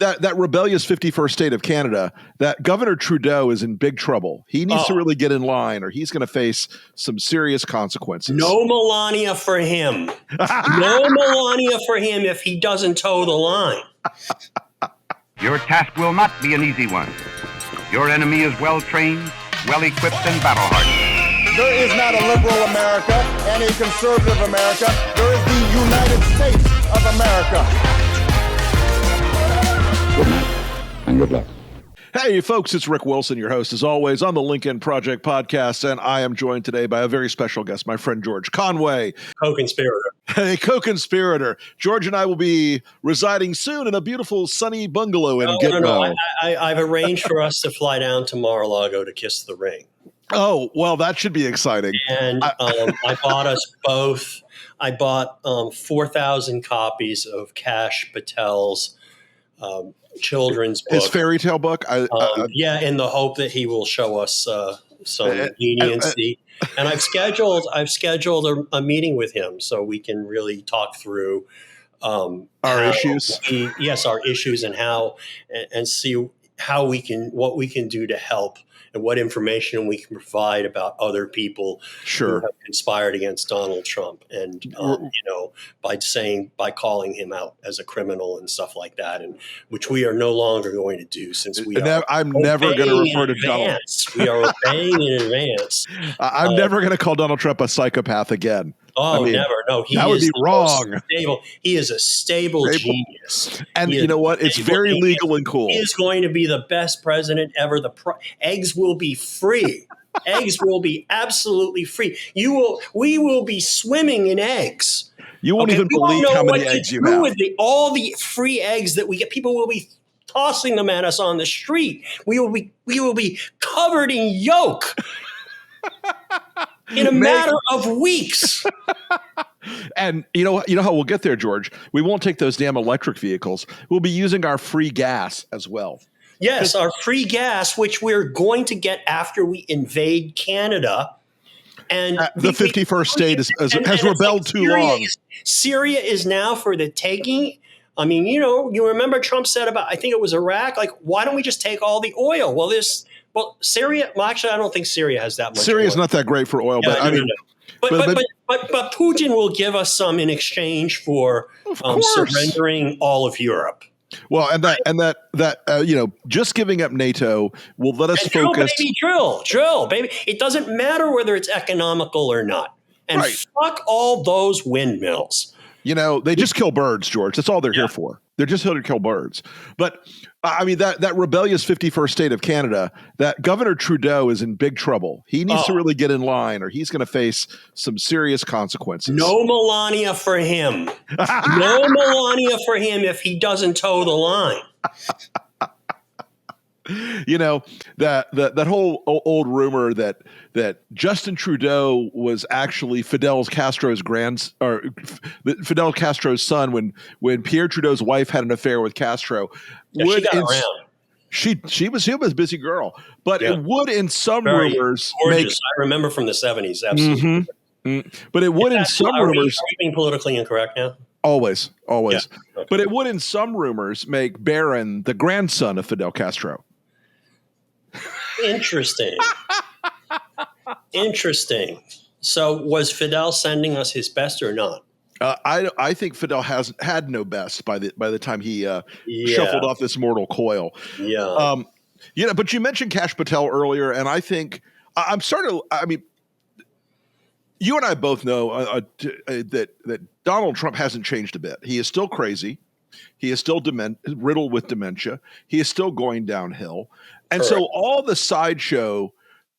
that rebellious 51st state of Canada, that Governor Trudeau is in big trouble. He needs to really get in line, or he's going to face some serious consequences. No Melania for him. No Melania for him if he doesn't toe the line. Your task will not be an easy one. Your enemy is well-trained, well-equipped, and battle-hardened. There is not a liberal America and a conservative America. There is the United States of America. Good night, and good luck. Hey, folks, it's Rick Wilson, your host, as always, on the Lincoln Project podcast, and I am joined today by a very special guest, my friend George Conway. Co-conspirator. Hey, co-conspirator. George and I will be residing soon in a beautiful, sunny bungalow in Gitmo. No. I've arranged for us to fly down to Mar-a-Lago to kiss the ring. Oh, well, that should be exciting. And I bought us both. I bought 4,000 copies of Kash Patel's children's book. His fairy tale book? Yeah, in the hope that he will show us some leniency. And I've scheduled a meeting with him so we can really talk through our issues. Our issues, and see what we can do to help, and what information we can provide about other people who have conspired against Donald Trump, and by calling him out as a criminal and stuff like that, and which we are no longer going to do, since I'm never going to refer to Donald. We are obeying in advance. I'm never going to call Donald Trump a psychopath again. Oh, never. No, that would be wrong. He is a stable genius. And you know what? It's very legal and cool. He is going to be the best president ever. Eggs will be free. Eggs will be absolutely free. We will be swimming in eggs. You won't even believe how many eggs you have. With all the free eggs that we get, people will be tossing them at us on the street. We will be covered in yolk. In a matter of weeks. And you know how we'll get there, George? We won't take those damn electric vehicles. We'll be using our free gas as well. Yes, our free gas, which we're going to get after we invade Canada. And the 51st state has rebelled too long. Syria is now for the taking. I mean, you remember Trump said about, I think it was Iraq, like, why don't we just take all the oil? Well, Syria. Well, actually, I don't think Syria has that much. Syria's not that great for oil, but I mean, but Putin will give us some in exchange for surrendering all of Europe. Well, and that just giving up NATO will let us focus. Drill, baby. It doesn't matter whether it's economical or not. And fuck all those windmills. They just kill birds, George. That's all they're here for. They're just here to kill birds. But I mean, that rebellious 51st state of Canada, that Governor Trudeau is in big trouble. He needs to really get in line, or he's going to face some serious consequences. No Melania for him. No Melania for him if he doesn't toe the line. That whole old rumor that Justin Trudeau was actually Fidel Castro's son when Pierre Trudeau's wife had an affair with Castro. She got around. She was a busy girl, but it would in some rumors gorgeous. I remember from the 70s, absolutely. Mm-hmm. But it would in some rumors. Are we being politically incorrect now? Always. Yeah. Okay. But it would in some rumors make Barron the grandson of Fidel Castro. Interesting. So was Fidel sending us his best or not? I think Fidel had no best by the time he shuffled off this mortal coil. Yeah. But you mentioned Kash Patel earlier, and I think I'm starting to. I mean, you and I both know that Donald Trump hasn't changed a bit. He is still crazy. He is still riddled with dementia. He is still going downhill. And so all the sideshow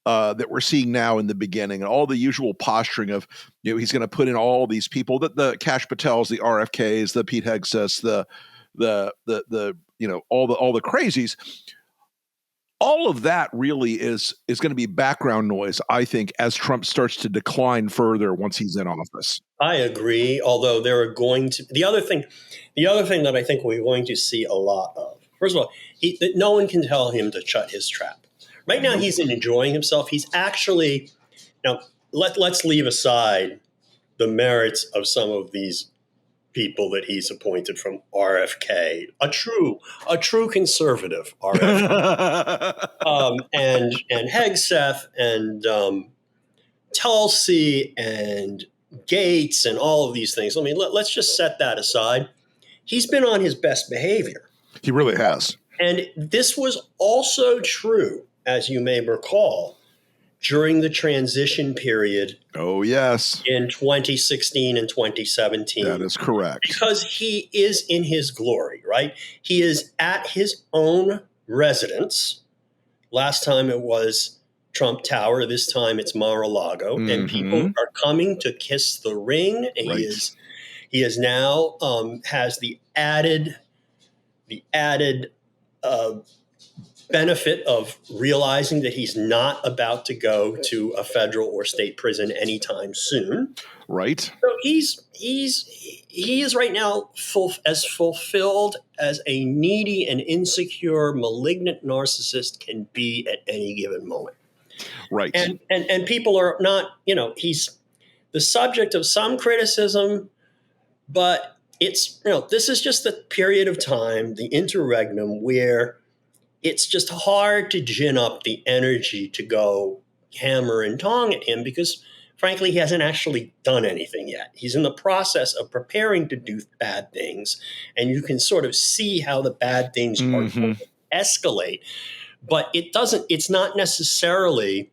that we're seeing now in the beginning, and all the usual posturing of, he's going to put in all these people, that the Kash Patels, the RFKs, the Pete Hegseths, all the crazies. All of that really is going to be background noise, I think, as Trump starts to decline further once he's in office. I agree. Although there are going to the other thing that I think we're going to see a lot of. First of all, no one can tell him to shut his trap. Right now, he's enjoying himself. He's actually let's leave aside the merits of some of these people that he's appointed from RFK, a true conservative RFK, and Hegseth and Tulsi and Gates and all of these things. I mean, let's just set that aside. He's been on his best behavior. He really has. And this was also true, as you may recall, during the transition period. Oh, yes. In 2016 and 2017. That is correct. Because he is in his glory, right? He is at his own residence. Last time it was Trump Tower. This time it's Mar-a-Lago. Mm-hmm. And people are coming to kiss the ring. And right. He is now has the added benefit of realizing that he's not about to go to a federal or state prison anytime soon. Right. So he is right now as fulfilled as a needy and insecure, malignant narcissist can be at any given moment. Right. And people are not, he's the subject of some criticism, but it's, this is just the period of time, the interregnum, where it's just hard to gin up the energy to go hammer and tong at him because, frankly, he hasn't actually done anything yet. He's in the process of preparing to do bad things, and you can sort of see how the bad things are going to escalate. But it's not necessarily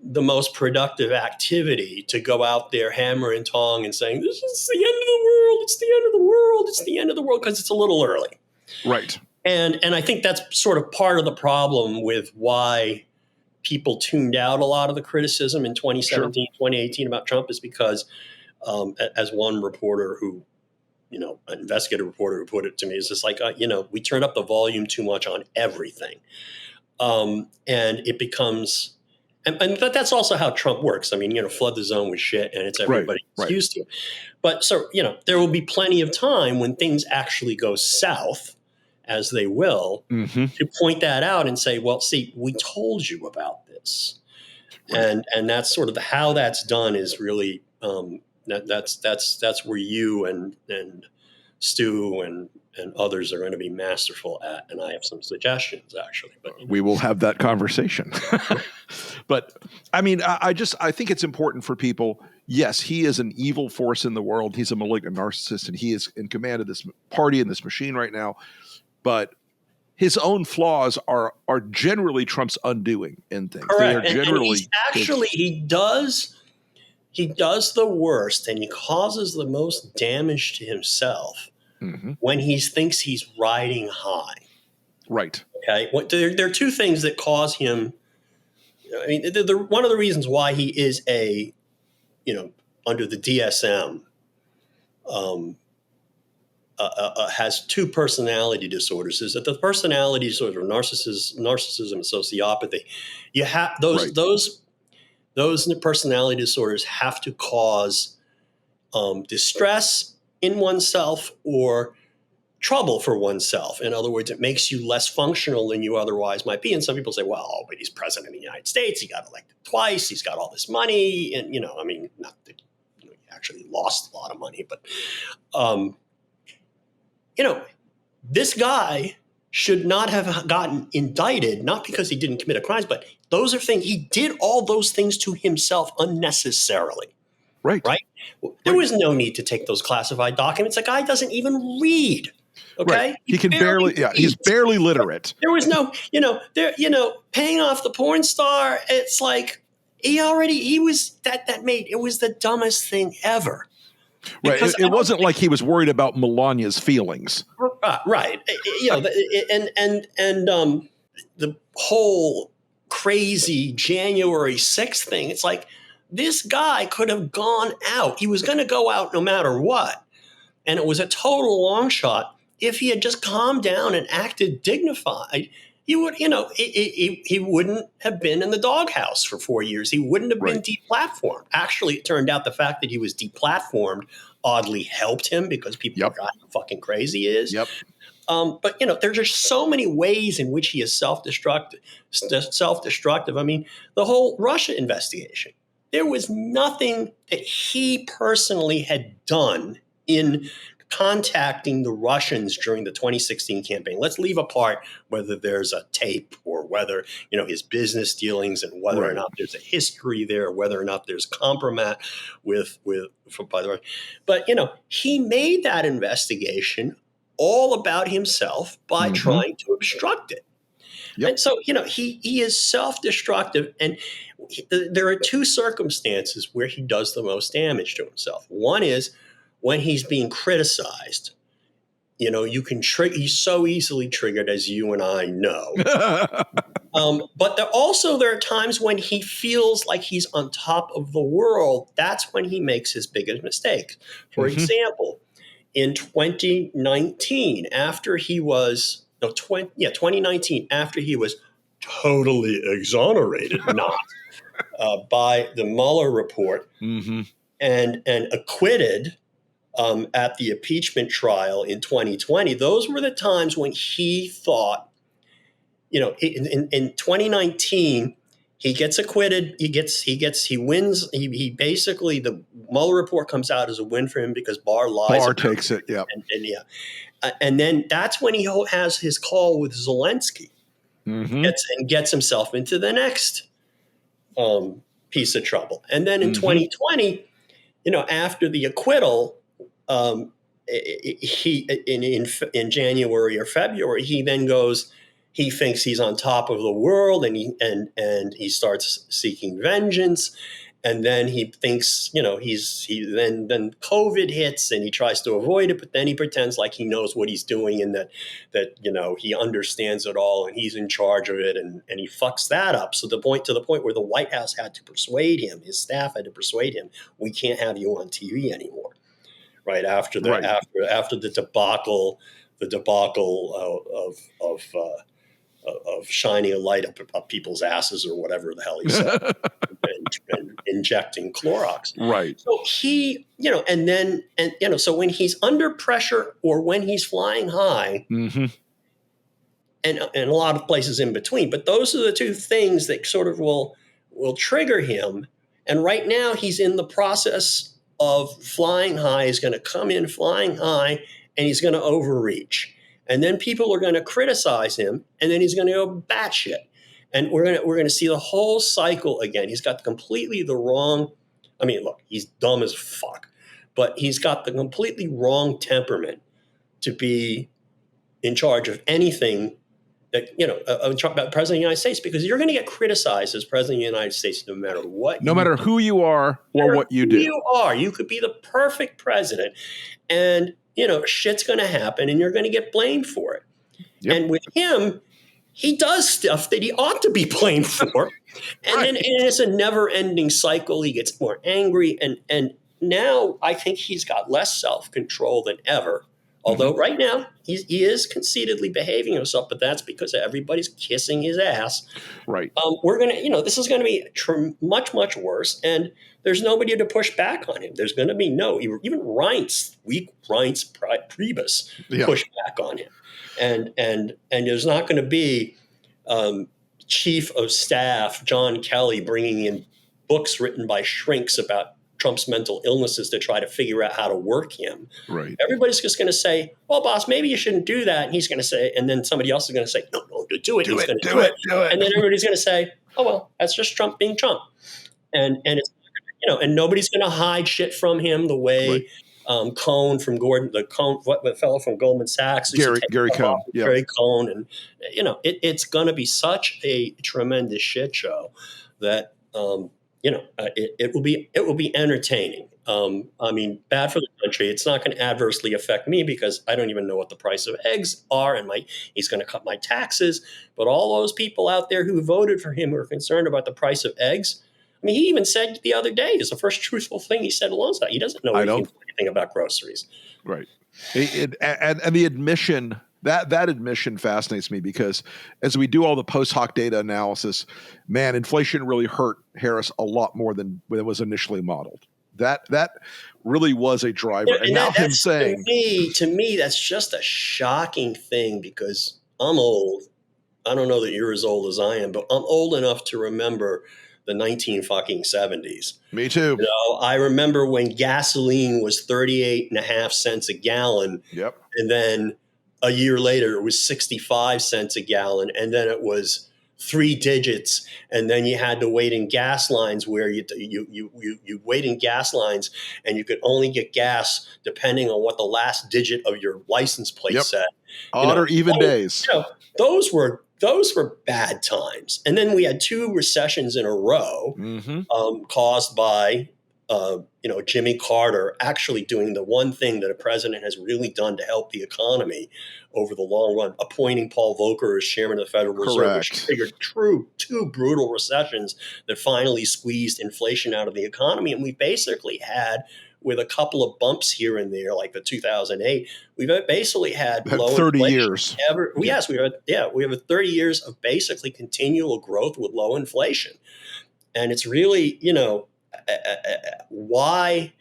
the most productive activity to go out there hammer and tong and saying, this is the end of the world, it's the end of the world, it's the end of the world, because it's a little early. Right. And I think that's sort of part of the problem with why people tuned out a lot of the criticism in 2017, 2018 about Trump is because, as one reporter who, an investigative reporter who put it to me, is just like, we turned up the volume too much on everything. And it becomes, but that's also how Trump works. I mean, flood the zone with shit and it's everybody used to. But so, there will be plenty of time when things actually go south, as they will, to point that out and say, well, see, we told you about this. Right. And that's sort of how that's done is really, that's where you and Stu and others are going to be masterful at. And I have some suggestions, actually. But we will have that conversation. But I mean, I think it's important for people. Yes, he is an evil force in the world. He's a malignant narcissist, and he is in command of this party and this machine right now. But his own flaws are generally Trump's undoing in things. Correct. They are generally he does the worst, and he causes the most damage to himself when he thinks he's riding high. Right. Okay. There are two things that cause him. I mean, one of the reasons why he is under the DSM. Has two personality disorders. Is that the personality disorder, narcissism, and sociopathy? You have those personality disorders have to cause distress in oneself or trouble for oneself. In other words, it makes you less functional than you otherwise might be. And some people say, well, but he's president of the United States. He got elected twice. He's got all this money. And, not that he actually lost a lot of money, but this guy should not have gotten indicted, not because he didn't commit a crime, but those are things, he did all those things to himself unnecessarily. Right. There was no need to take those classified documents. The guy doesn't even read. Okay. Right. He can barely he's barely literate. There was no, paying off the porn star. It's like it was the dumbest thing ever. Right. It wasn't like he was worried about Melania's feelings. Right. And the whole crazy January 6th thing. It's like this guy could have gone out. He was going to go out no matter what. And it was a total long shot. If he had just calmed down and acted dignified, he would, he wouldn't have been in the doghouse for 4 years. He wouldn't have been deplatformed. Actually, it turned out the fact that he was deplatformed oddly helped him because people forgot how fucking crazy he is. But, there's just so many ways in which he is self-destructive. I mean, the whole Russia investigation, there was nothing that he personally had done in contacting the Russians during the 2016 campaign. Let's leave apart whether there's a tape or whether, his business dealings and whether or not there's a history there, whether or not there's compromise by the way. But, he made that investigation all about himself by trying to obstruct it. Yep. And so, he is self-destructive. And there are two circumstances where he does the most damage to himself. One is when he's being criticized. He's so easily triggered, as you and I know. But there are times when he feels like he's on top of the world. That's when he makes his biggest mistakes. For example, in 2019, after he was 2019, after he was totally exonerated, by the Mueller report and acquitted at the impeachment trial in 2020, those were the times when he thought, in 2019, he gets acquitted. He wins. He basically, the Mueller report comes out as a win for him because Barr lies. Barr takes it. Yeah. And then that's when he has his call with Zelensky, gets himself into the next piece of trouble. And then in 2020, after the acquittal, he in January or February, he then goes. He thinks he's on top of the world, and he starts seeking vengeance. And then he thinks, then COVID hits and he tries to avoid it, but then he pretends like he knows what he's doing and that he understands it all and he's in charge of it, and he fucks that up. So to the point where the White House had to persuade him, his staff had to persuade him, we can't have you on TV anymore. Right after the debacle of shining a light up people's asses or whatever the hell he said, and injecting Clorox. Right. So he, so when he's under pressure or when he's flying high, and a lot of places in between, but those are the two things that sort of will trigger him. And right now he's in the process of flying high. He's going to come in flying high and he's going to overreach. And then people are going to criticize him, and then he's going to go batshit. And we're going to see the whole cycle again. He's got completely the wrong. I mean, look, he's dumb as fuck, but he's got the completely wrong temperament to be in charge of anything that, about President of the United States, because you're going to get criticized as President of the United States no matter what. No matter who you are or what you do. You could be the perfect president, and shit's going to happen and you're going to get blamed for it. Yep. And with him, he does stuff that he ought to be blamed for. And then it's a never ending cycle. He gets more angry. And now I think he's got less self-control than ever. Although right now he is conceitedly behaving himself, but that's because everybody's kissing his ass. Right. We're going to, this is going to be much, much worse. And there's nobody to push back on him. There's going to be even Reince Priebus push back on him. And there's not going to be Chief of Staff John Kelly bringing in books written by shrinks about Trump's mental illnesses to try to figure out how to work him. Right. Everybody's just going to say, well, boss, maybe you shouldn't do that. And he's going to say, and then somebody else is going to say, no, do it. He's going to do it. And then everybody's going to say, oh, well, that's just Trump being Trump. And it's, and nobody's going to hide shit from him the way Cohn from the fellow from Goldman Sachs. Gary Cohn. Yeah. Gary Cohn. And, it's going to be such a tremendous shit show that, it will be entertaining. I mean, bad for the country. It's not going to adversely affect me because I don't even know what the price of eggs are, and he's going to cut my taxes. But all those people out there who voted for him who are concerned about the price of eggs. I mean, he even said the other day, is the first truthful thing he said alongside. He doesn't know anything about groceries. Right. And the admission. That admission fascinates me because as we do all the post hoc data analysis, man, inflation really hurt Harris a lot more than it was initially modeled. That really was a driver. And now him saying, to me, that's just a shocking thing because I'm old. I don't know that you're as old as I am, but I'm old enough to remember the 1970s. Me too. You know, I remember when gasoline was 38.5 cents a gallon. Yep. And then a year later, it was 65 cents a gallon. And then it was 3 digits. And then you had to wait in gas lines where you wait in gas lines and you could only get gas depending on what the last digit of your license plate said. Odd or even days. You know, those were bad times. And then we had 2 recessions in a row caused by Jimmy Carter actually doing the one thing that a president has really done to help the economy over the long run, appointing Paul Volcker as chairman of the Federal Reserve, which figured 2 brutal recessions that finally squeezed inflation out of the economy. And we basically had, with a couple of bumps here and there, like the 2008, we've basically had low 30 inflation years. we have 30 years of basically continual growth with low inflation. And it's really, why?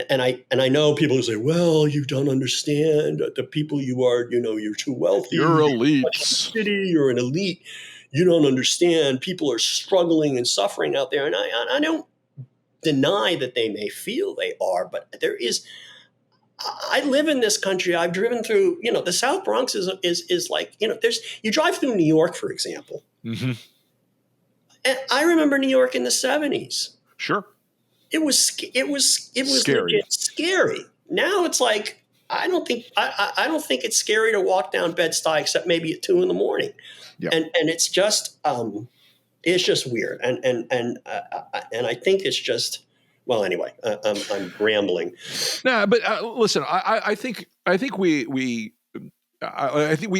And I know people who say, well, you don't understand the people you are, you're too wealthy. You're elites. You're an elite. You don't understand. People are struggling and suffering out there. And I don't deny that they may feel they are, but I live in this country. I've driven through, the South Bronx is like, you drive through New York, for example. Mm-hmm. And I remember New York in the 70s. Sure. It was scary. Legit scary. Now it's like, I don't think it's scary to walk down Bed-Stuy except maybe at 2 a.m. Yep. And it's just weird. And I think it's just, well, anyway, I'm rambling. No, but listen, I think we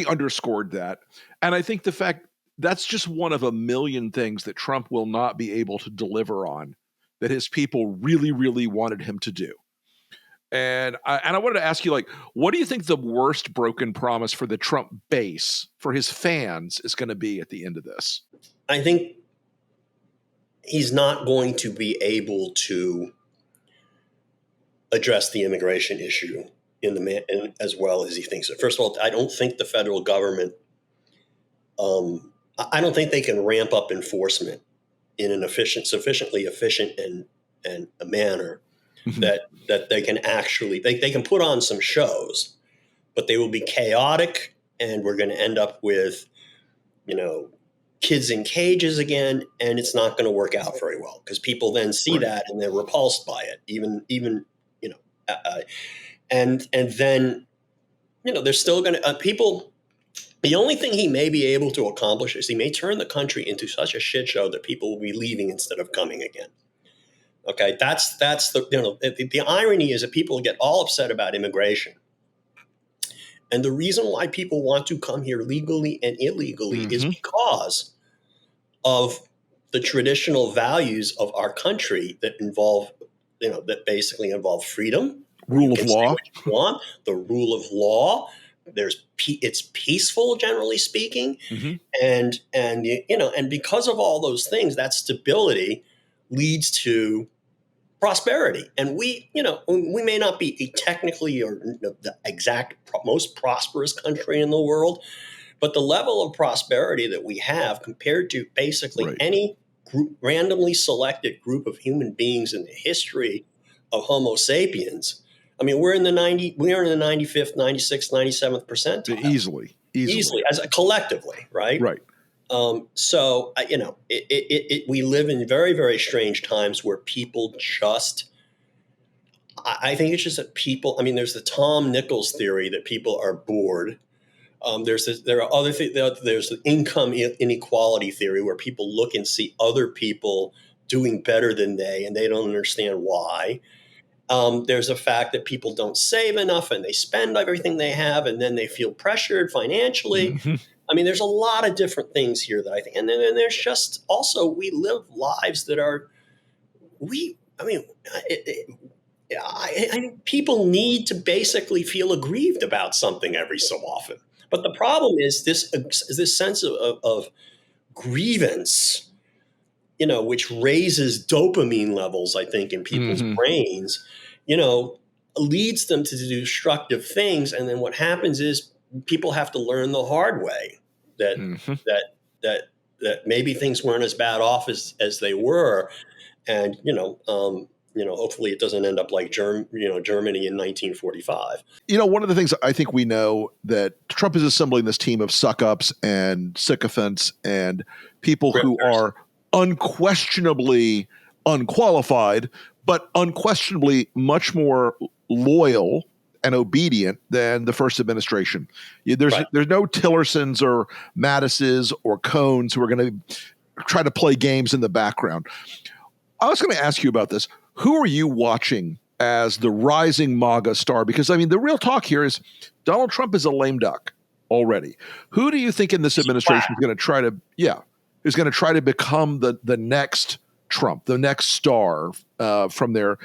underscored that. And I think the fact that's just one of a million things that Trump will not be able to deliver on that his people really, really wanted him to do. And I wanted to ask you, what do you think the worst broken promise for the Trump base, for his fans, is going to be at the end of this? I think he's not going to be able to address the immigration issue as well as he thinks. First of all, I don't think the federal government, I don't think they can ramp up enforcement in an sufficiently efficient and a manner that they can actually, they can put on some shows, but they will be chaotic, and we're going to end up with, kids in cages again, and it's not going to work out very well because people then see that and they're repulsed by it, even and then, they're still going to, people. The only thing he may be able to accomplish is he may turn the country into such a shit show that people will be leaving instead of coming again. Okay, that's the irony is that people get all upset about immigration, and the reason why people want to come here legally and illegally is because of the traditional values of our country that involve, that basically involve freedom, rule of law, the rule of law. It's peaceful, generally speaking, and because of all those things, that stability leads to prosperity. And we may not be technically or the exact most prosperous country in the world, but the level of prosperity that we have compared to basically any randomly selected group of human beings in the history of Homo sapiens. I mean, we're in the 95th, 96th, 97th percentile. Easily as collectively, right? Right. So, we live in very, very strange times where people just, I think it's just that people, there's the Tom Nichols theory that people are bored. There's the income inequality theory where people look and see other people doing better than they, and they don't understand why. There's a fact that people don't save enough and they spend everything they have, and then they feel pressured financially. There's a lot of different things here that I think. And then there's just also, we live lives that are, people need to basically feel aggrieved about something every so often. But the problem is this sense of grievance, which raises dopamine levels, I think, in people's brains, leads them to do destructive things. And then what happens is people have to learn the hard way that that maybe things weren't as bad off as they were, and hopefully it doesn't end up like Germany in 1945. One of the things I think we know that Trump is assembling this team of suck-ups and sycophants and people who are unquestionably unqualified, but unquestionably much more loyal and obedient than the first administration. There's no Tillersons or Mattises or Cohns who are going to try to play games in the background. I was going to ask you about this. Who are you watching as the rising MAGA star? Because, the real talk here is Donald Trump is a lame duck already. Who do you think in this administration is going to try to become the next Trump, the next star from their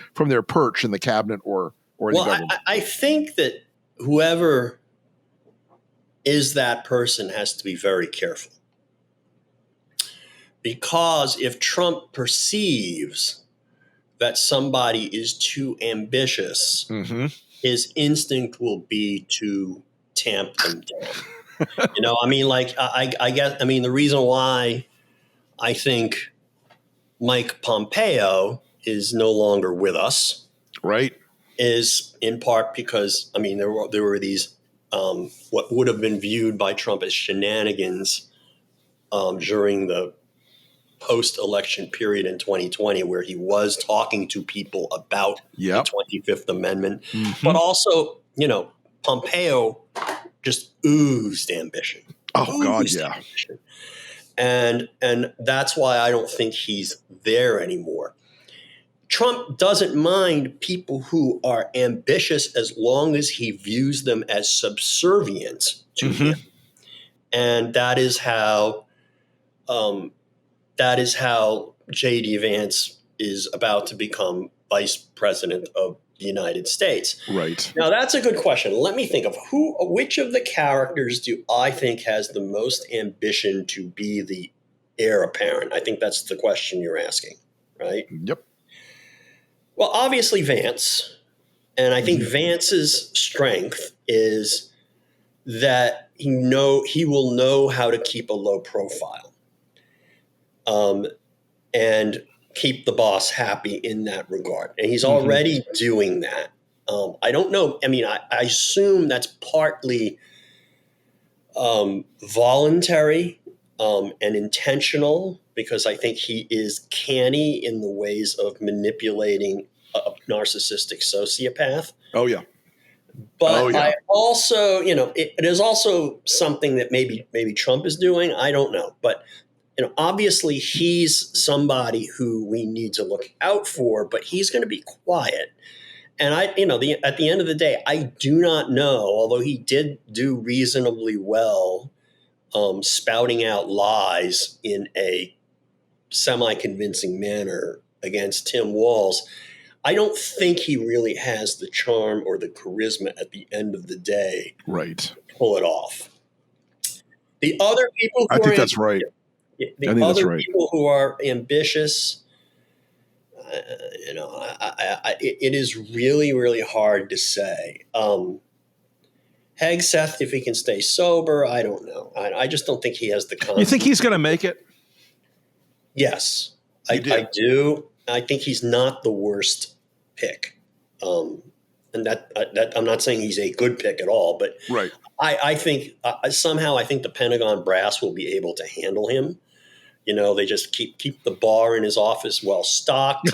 perch in the cabinet or in the government? I think that whoever is that person has to be very careful. Because if Trump perceives that somebody is too ambitious, his instinct will be to tamp them down. I guess the reason why I think Mike Pompeo is no longer with us, right, is in part because there were these what would have been viewed by Trump as shenanigans during the post-election period in 2020, where he was talking to people about the 25th Amendment, but also, Pompeo just oozed ambition. Ambition. And that's why I don't think he's there anymore. Trump doesn't mind people who are ambitious as long as he views them as subservient to him. And that is how J.D. Vance is about to become vice president of the United States. Right. Now, that's a good question. Let me think of which of the characters do I think has the most ambition to be the heir apparent? I think that's the question you're asking, right? Yep. Well, obviously Vance. And I think Vance's strength is that he will know how to keep a low profile. And keep the boss happy in that regard. And he's already doing that. I don't know. I assume that's partly voluntary and intentional, because I think he is canny in the ways of manipulating a narcissistic sociopath. Oh, yeah. But I also, it is also something that maybe Trump is doing. I don't know. But obviously he's somebody who we need to look out for, but he's going to be quiet. And at the end of the day, I do not know, although he did do reasonably well spouting out lies in a semi-convincing manner against Tim Walz. I don't think he really has the charm or the charisma at the end of the day to pull it off. The other people who that's right. The other people who are ambitious, it is really, really hard to say. Hegseth, if he can stay sober, I don't know. I just don't think he has the confidence. You think he's going to make it? Yes, I do. I think he's not the worst pick. And that I'm not saying he's a good pick at all, but I think somehow the Pentagon brass will be able to handle him. They just keep the bar in his office well stocked,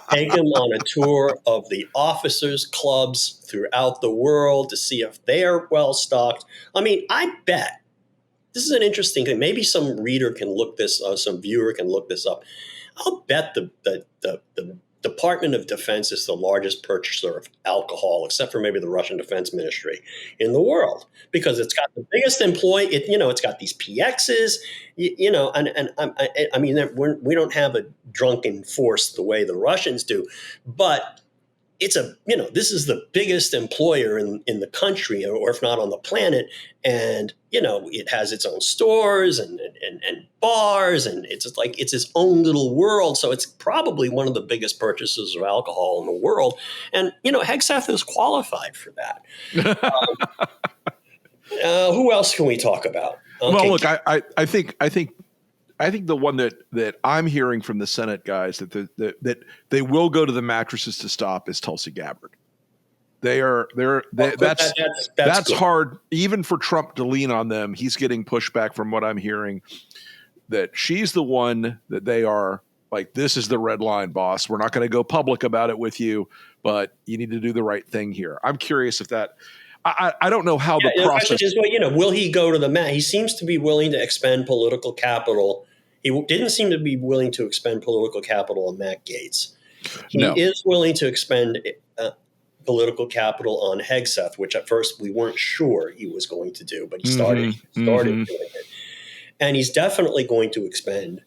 take him on a tour of the officers' clubs throughout the world to see if they are well stocked. I bet this is an interesting thing. Maybe some reader can look this, some viewer can look this up. I'll bet the Department of Defense is the largest purchaser of alcohol, except for maybe the Russian Defense Ministry, in the world, because it's got the biggest employee. It's got these PXs, we don't have a drunken force the way the Russians do, but it's this is the biggest employer in the country, or if not on the planet. And, it has its own stores and bars, and it's just like, it's its own little world. So it's probably one of the biggest purchasers of alcohol in the world. And, Hegseth is qualified for that. Who else can we talk about? Okay. Well, look, I think I think the one that I'm hearing from the Senate guys that they will go to the mattresses to stop is Tulsi Gabbard. That's good. hard even for Trump to lean on them. He's getting pushback from what I'm hearing that she's the one that they are like, this is the red line, boss. We're not going to go public about it with you, but you need to do the right thing here. I'm curious if that. I don't know how the process is. Well, will he go to the mat? He seems to be willing to expend political capital. He didn't seem to be willing to expend political capital on Matt Gaetz. He is willing to expend political capital on Hegseth, which at first we weren't sure he was going to do, but he started doing it. And he's definitely going to expend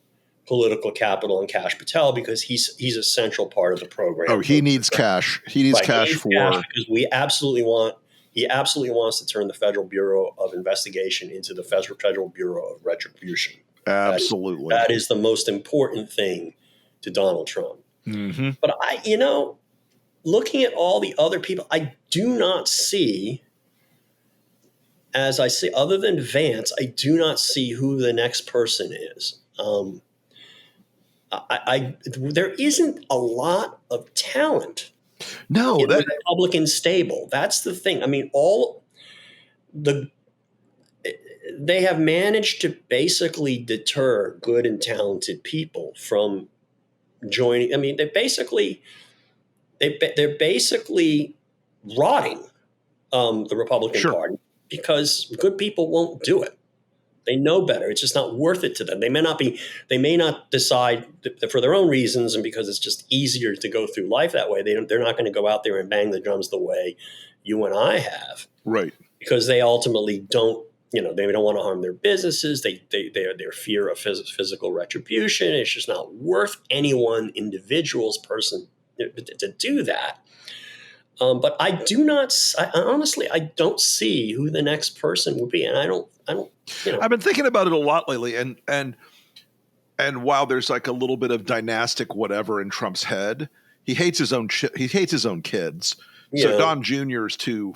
political capital on Kash Patel because he's a central part of the program. Oh, he needs cash. He needs cash because he absolutely wants to turn the Federal Bureau of Investigation into the Federal Bureau of Retribution. Absolutely. That is the most important thing to Donald Trump. Mm-hmm. But looking at all the other people, I do not see, as I say, other than Vance, I do not see who the next person is. There isn't a lot of talent in the Republican stable. That's the thing. I mean, they have managed to basically deter good and talented people from joining. I mean, they're basically rotting the Republican Party because good people won't do it. They know better. It's just not worth it to them. They may not decide for their own reasons and because it's just easier to go through life that way. They're not going to go out there and bang the drums the way you and I have. Right. Because they ultimately don't, they don't want to harm their businesses. Their fear of physical retribution. It's just not worth any one individual's person to do that. But I honestly don't see who the next person would be. And I don't. I've been thinking about it a lot lately, and while there's like a little bit of dynastic whatever in Trump's head, he hates his own kids. Yeah. So Don Jr. is too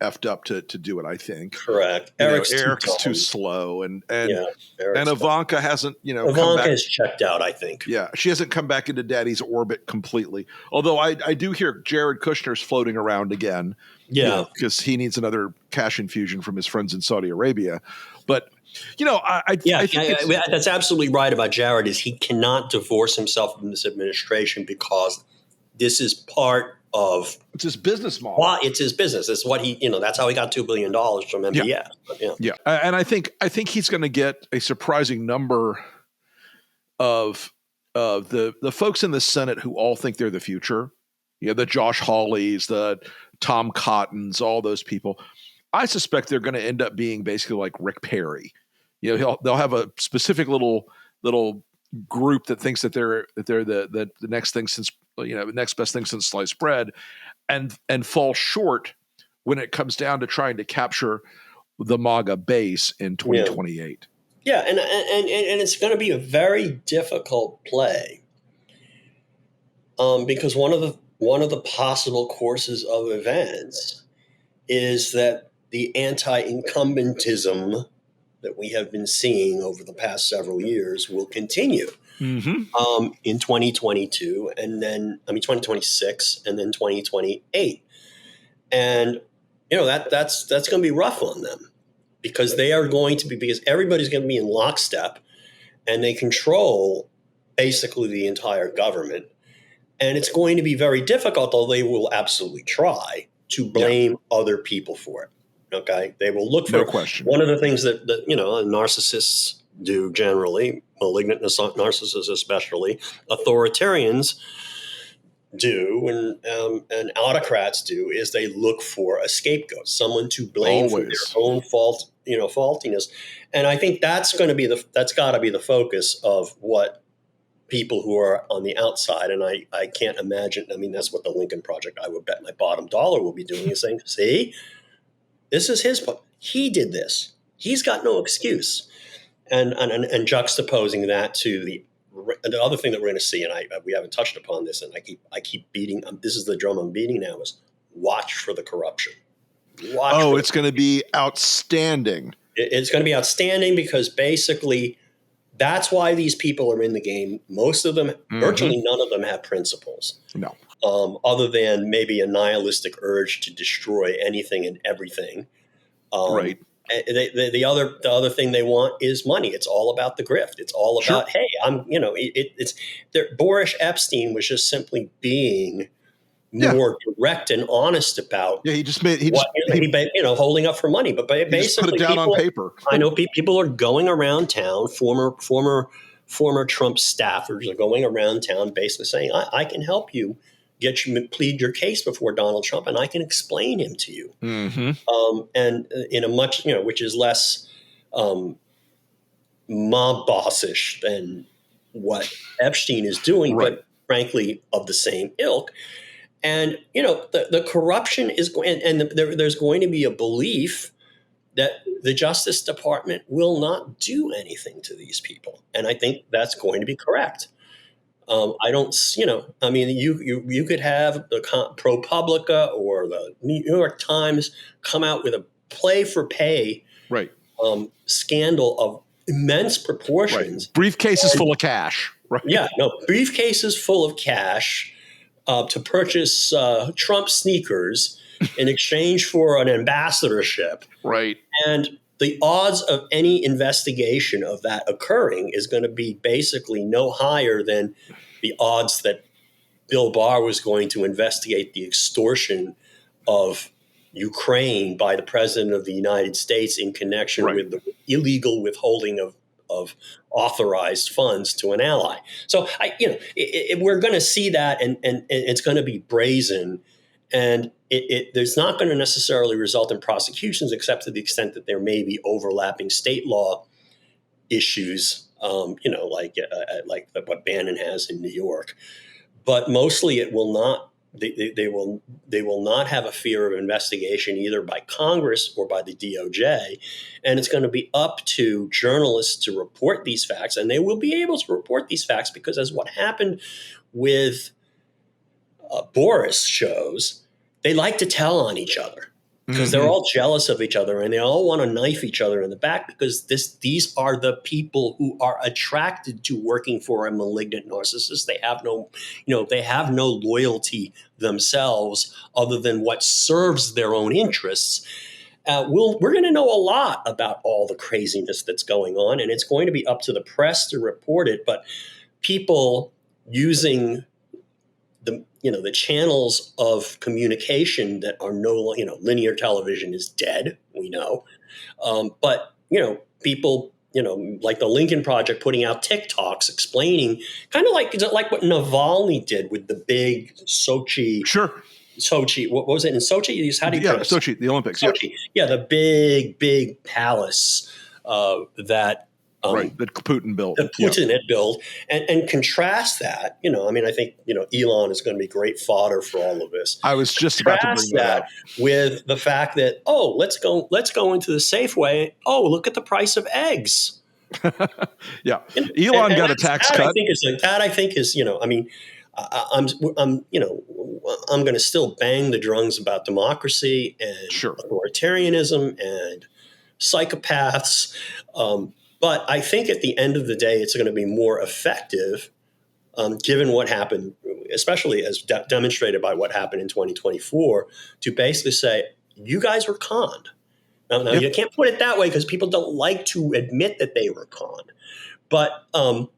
effed up to do it, I think. Correct. Eric's too slow, and Ivanka hasn't Ivanka has checked out, I think. Yeah, she hasn't come back into daddy's orbit completely. Although I do hear Jared Kushner's floating around again. Yeah, because he needs another cash infusion from his friends in Saudi Arabia. But I think that's absolutely right about Jared. Is he cannot divorce himself from this administration because this is part of it's his business model. Well, it's his business. It's what he, that's how he got $2 billion from MBS. Yeah. And I think he's going to get a surprising number of the folks in the Senate who all think they're the future. The Josh Hawleys, the Tom Cottons, all those people. I suspect they're going to end up being basically like Rick Perry. They'll have a specific little group that thinks that they're the next thing since next best thing since sliced bread, and fall short when it comes down to trying to capture the MAGA base in 2028. Yeah, and it's going to be a very difficult play, because one of the possible courses of events is that the anti-incumbentism that we have been seeing over the past several years will continue in 2022, and then 2026, and then 2028, and that's going to be rough on them because because everybody's going to be in lockstep, and they control basically the entire government, and it's going to be very difficult. Though they will absolutely try to blame other people for it. Okay, they will look for no question. One of the things that narcissists do generally, malignant narcissists especially, authoritarians do, and autocrats do, is they look for a scapegoat, someone to blame for their own fault, faultiness. And I think that's got to be the focus of what people who are on the outside, and I can't imagine. I mean, that's what the Lincoln Project, I would bet my bottom dollar, will be doing, is saying, see, this is his fault. He did this. He's got no excuse. And juxtaposing that to the other thing that we're going to see, and we haven't touched upon this, and I keep beating. This is the drum I'm beating now: is watch for the corruption. It's going to be outstanding. It's going to be outstanding because basically That's why these people are in the game. Most of them, virtually none of them, have principles. No. Other than maybe a nihilistic urge to destroy anything and everything. Right. The other thing they want is money. It's all about the grift. It's all about, hey, it's Boris Epstein was just simply being more direct and honest about. Yeah, holding up for money, but basically just put it down on paper. I know people are going around town. Former Trump staffers are going around town, basically saying, "I can help you plead your case before Donald Trump, and I can explain him to you." And in a much, which is less mob bossish than what Epstein is doing, but frankly of the same ilk. And, the corruption is going, and there's going to be a belief that the Justice Department will not do anything to these people. And I think that's going to be correct. I don't, you could have the ProPublica or the New York Times come out with a play for pay scandal of immense proportions. Briefcases full of cash. Right. Yeah, no, briefcases full of cash to purchase Trump sneakers in exchange for an ambassadorship. Right. And the odds of any investigation of that occurring is going to be basically no higher than the odds that Bill Barr was going to investigate the extortion of Ukraine by the president of the United States in connection with the illegal withholding of authorized funds to an ally. So we're going to see that, and it's going to be brazen, and there's not going to necessarily result in prosecutions, except to the extent that there may be overlapping state law issues, like what Bannon has in New York. But mostly, it will not. They will not have a fear of investigation either by Congress or by the DOJ, and it's going to be up to journalists to report these facts, and they will be able to report these facts because, as what happened with Boris shows, they like to tell on each other because they're all jealous of each other and they all want to knife each other in the back because these are the people who are attracted to working for a malignant narcissist. They have no loyalty themselves other than what serves their own interests. We're going to know a lot about all the craziness that's going on, and it's going to be up to the press to report it. But people using the channels of communication that are linear television is dead, we know. But people, like the Lincoln Project putting out TikToks explaining kind of like what Navalny did with the big Sochi. Sochi, what was it in Sochi? How do you pronounce Sochi, the Olympics. Sochi. Yeah, the big palace that that Putin built. That Putin had built, and contrast that. I think Elon is going to be great fodder for all of this. I was just about to bring that up with the fact that let's go into the Safeway. Oh, look at the price of eggs. Yeah, Elon got a tax cut. I think is I'm going to still bang the drums about democracy and authoritarianism and psychopaths. But I think at the end of the day, it's going to be more effective, given what happened, especially as demonstrated by what happened in 2024, to basically say, you guys were conned. Now you can't put it that way because people don't like to admit that they were conned. But I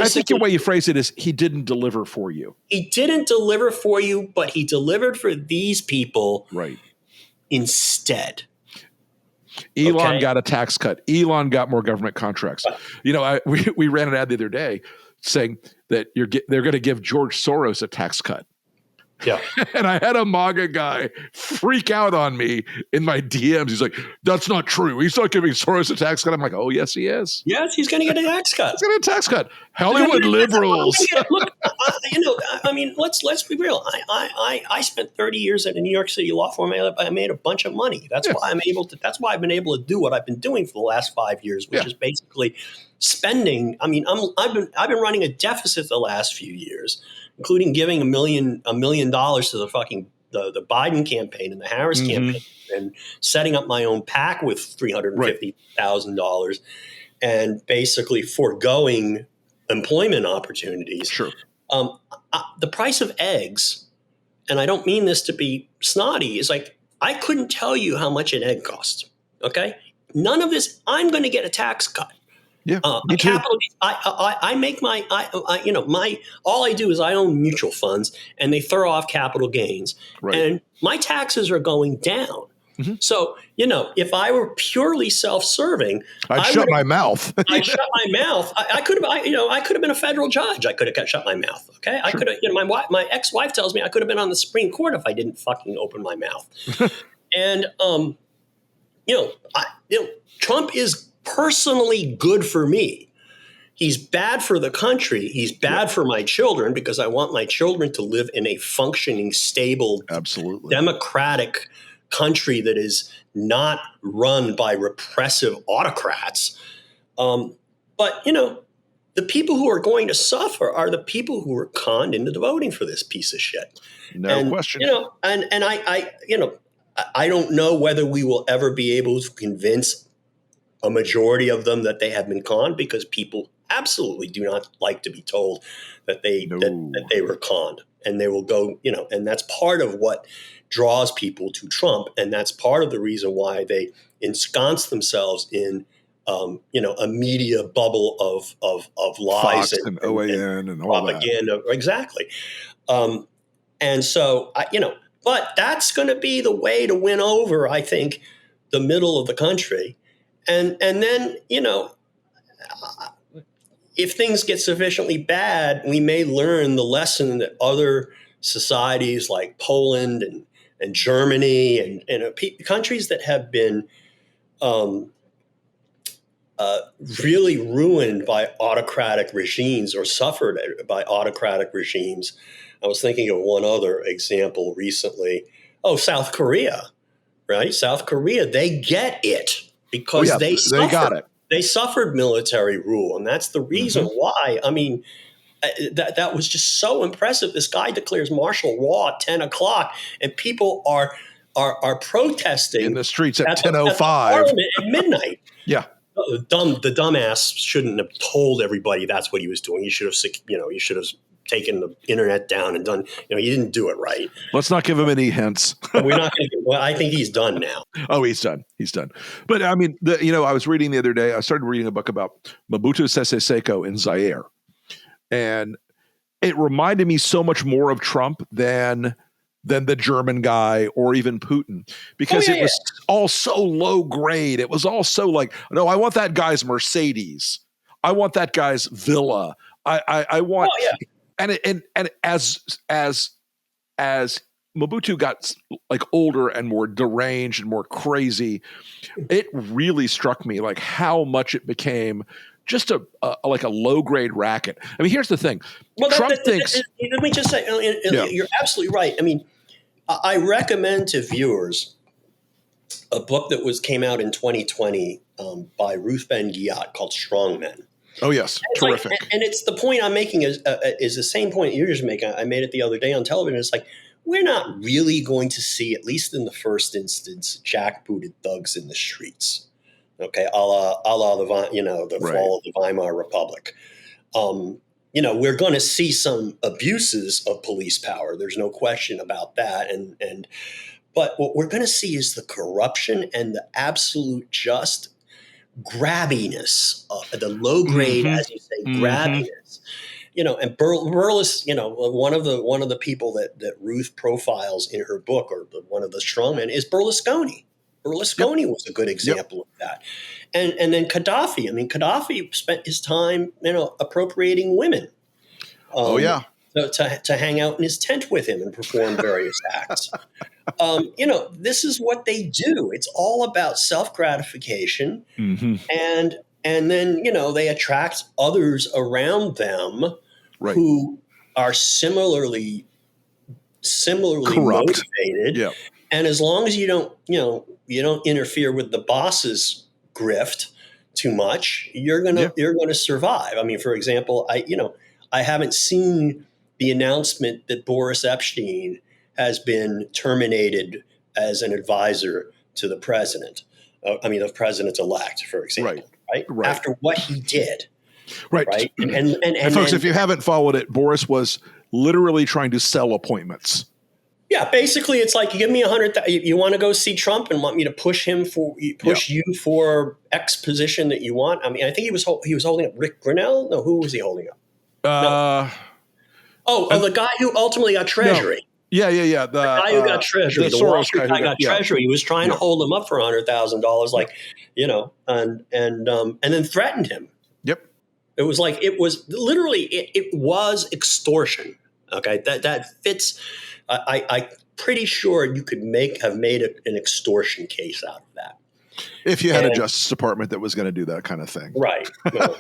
think the way you phrase it is he didn't deliver for you. He didn't deliver for you, but he delivered for these people instead. Elon got a tax cut. Elon got more government contracts. We ran an ad the other day saying that they're going to give George Soros a tax cut. Yeah. And I had a MAGA guy freak out on me in my DMs. He's like, that's not true. He's not giving Soros a tax cut. I'm like, oh, yes, he is. Yes, he's going to get a tax cut. He's going to get a tax cut. Hollywood liberals. Look, let's be real. I spent 30 years at a New York City law firm. I made a bunch of money. That's why I've been able to do what I've been doing for the last 5 years, which is basically spending. I've been running a deficit the last few years, including giving $1 million to the Biden campaign and the Harris campaign, and setting up my own PAC with $350,000. and basically foregoing employment opportunities. Sure. The price of eggs, and I don't mean this to be snotty, is like, I couldn't tell you how much an egg costs. Okay. None of this, I'm going to get a tax cut. Yeah. A capital. I make my, all I do is I own mutual funds and they throw off capital gains, and my taxes are going down. Mm-hmm. So, if I were purely self-serving, I'd shut my mouth. I'd shut my mouth. I could have been a federal judge. I could have shut my mouth. Okay. Sure. I could have, my ex-wife tells me I could have been on the Supreme Court if I didn't fucking open my mouth. And, Trump is personally good for me. He's bad for the country. He's bad for my children because I want my children to live in a functioning, stable, democratic country that is not run by repressive autocrats. But, the people who are going to suffer are the people who were conned into voting for this piece of shit. No question. And I don't know whether we will ever be able to convince a majority of them that they have been conned, because people absolutely do not like to be told that that they were conned, and they will go, and that's part of what draws people to Trump. And that's part of the reason why they ensconce themselves in, a media bubble of lies Fox and OAN and all propaganda. That. Exactly. And so, but that's going to be the way to win over, I think, the middle of the country. And then, if things get sufficiently bad, we may learn the lesson that other societies like Poland and Germany and countries that have been really ruined by autocratic regimes or suffered by autocratic regimes. I was thinking of one other example recently. Oh, South Korea, right? South Korea, they get it because they got it. They suffered military rule, and that's the reason why. I mean, that was just so impressive. This guy declares martial law at 10 o'clock, and people are protesting in the streets at 10:05 at midnight. Yeah. The dumbass shouldn't have told everybody that's what he was doing. He should have taken the internet down and done. He didn't do it right. Let's not give him any hints. We're not going to. Well, I think he's done now. Oh, he's done. He's done. But I mean, I was reading the other day. I started reading a book about Mobutu Sese Seko in Zaire, and it reminded me so much more of Trump than the German guy or even Putin, because it was all so low grade. It was all so like, no, I want that guy's Mercedes. I want that guy's villa. I want, and as Mobutu got like older and more deranged and more crazy, it really struck me like how much it became just a low grade racket. I mean, here's the thing. Well, Trump thinks. Let me just say, you're absolutely right. I mean, I recommend to viewers a book that came out in 2020 by Ruth Ben-Ghiat called Strong Men. Oh, yes. Terrific. And it's the point I'm making is the same point you're just making. I made it the other day on television. It's like, we're not really going to see, at least in the first instance, jackbooted thugs in the streets. Okay, a la the fall of the Weimar Republic. We're going to see some abuses of police power. There's no question about that. But what we're going to see is the corruption and the absolute just grabbiness, the low grade, as you say, grabbiness. And Burles, one of the people that Ruth profiles in her book, or one of the strongmen, is Berlusconi. Berlusconi was a good example of that. And then Gaddafi. I mean, Gaddafi spent his time, appropriating women. To hang out in his tent with him and perform various acts. This is what they do. It's all about self-gratification. And then, they attract others around them who are similarly corrupt, motivated. Yeah. And as long as you don't interfere with the boss's grift too much, you're gonna survive. I mean, for example, I haven't seen the announcement that Boris Epstein has been terminated as an advisor to the president. The president-elect, for example. right? After what he did. Right. And folks, then, if you haven't followed it, Boris was literally trying to sell appointments. Yeah, basically, it's like, you give me 100,000. You want to go see Trump and want me to push you for X position that you want. I mean, I think he was holding up Rick Grinnell. No, who was he holding up? The guy who ultimately got Treasury. No. Yeah. The guy who got Treasury, the Wall Street guy got Treasury. He was trying to hold him up for $100,000, and then threatened him. Yep. It was like, it was literally, it was extortion. Okay, that fits. I'm pretty sure you could have made an extortion case out of that. If you had a Justice Department that was going to do that kind of thing. Right. Well,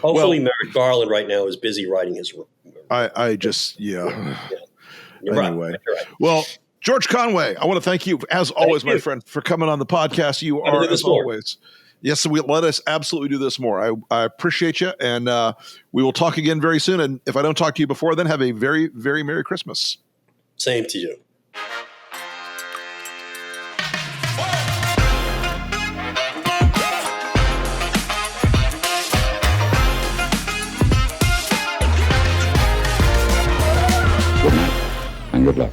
hopefully Merrick Garland right now is busy writing his. You're anyway. Right. Well, George Conway, I want to thank you, as always, my friend, for coming on the podcast. You are, as always. Yes, let us absolutely do this more. I appreciate you, and we will talk again very soon. And if I don't talk to you before then, have a very, very Merry Christmas. Same to you. Good night and good luck.